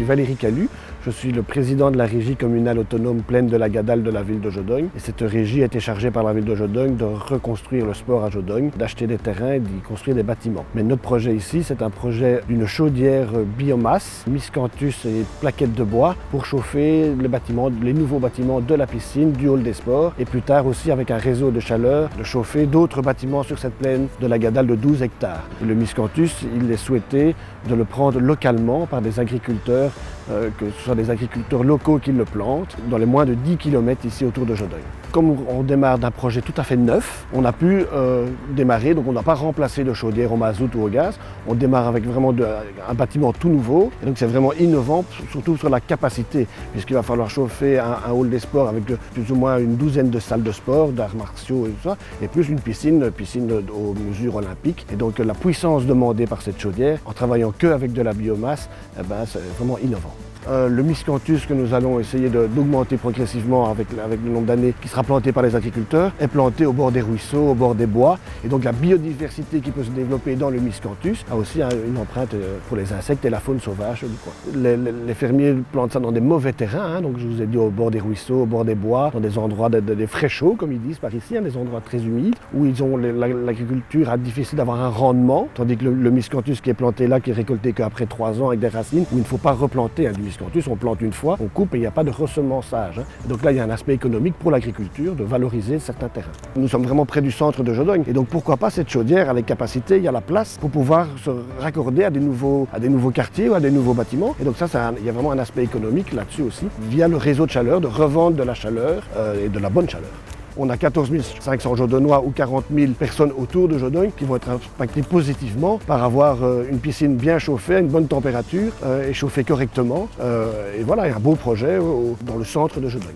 Valérie Calu. Je suis le président de la régie communale autonome Plaine de la Gadale de la ville de Jodogne. Et cette régie a été chargée par la ville de Jodogne de reconstruire le sport à Jodogne, d'acheter des terrains et d'y construire des bâtiments. Mais notre projet ici, c'est un projet d'une chaudière biomasse, miscanthus et plaquettes de bois pour chauffer les nouveaux bâtiments de la piscine, du hall des sports et plus tard aussi avec un réseau de chaleur de chauffer d'autres bâtiments sur cette plaine de la Gadale de 12 hectares. Et le miscanthus, il est souhaité de le prendre localement par des agriculteurs, que ce soit des agriculteurs locaux qui le plantent, dans les moins de 10 km ici autour de Jodogne. Comme on démarre d'un projet tout à fait neuf, on a pu démarrer, donc on n'a pas remplacé de chaudière au mazout ou au gaz, on démarre avec vraiment un bâtiment tout nouveau, et donc c'est vraiment innovant, surtout sur la capacité, puisqu'il va falloir chauffer un hall des sports avec plus ou moins une douzaine de salles de sport, d'arts martiaux et tout ça, et plus une piscine aux mesures olympiques. Et donc la puissance demandée par cette chaudière, en travaillant qu'avec de la biomasse, c'est vraiment innovant. Le miscanthus que nous allons essayer d'augmenter progressivement avec le nombre d'années qui sera planté par les agriculteurs est planté au bord des ruisseaux, au bord des bois. Et donc la biodiversité qui peut se développer dans le miscanthus a aussi une empreinte pour les insectes et la faune sauvage du coin. Les fermiers plantent ça dans des mauvais terrains, donc je vous ai dit au bord des ruisseaux, au bord des bois, dans des endroits des frais-chauds comme ils disent par ici, des endroits très humides où l'agriculture a difficile d'avoir un rendement, tandis que le miscanthus qui est planté là, qui est récolté qu'après 3 ans avec des racines, où il ne faut pas replanter du miscanthus, on plante une fois, on coupe et il n'y a pas de ressemençage. Donc là, il y a un aspect économique pour l'agriculture de valoriser certains terrains. Nous sommes vraiment près du centre de Jodogne et donc pourquoi pas cette chaudière a les capacités, il y a la place pour pouvoir se raccorder à des nouveaux quartiers ou à des nouveaux bâtiments. Et donc ça, il y a vraiment un aspect économique là-dessus aussi, via le réseau de chaleur, de revente de la chaleur et de la bonne chaleur. On a 14 500 Jodonnois ou 40 000 personnes autour de Jodogne qui vont être impactées positivement par avoir une piscine bien chauffée, à une bonne température et chauffée correctement. Et voilà, un beau projet dans le centre de Jodogne.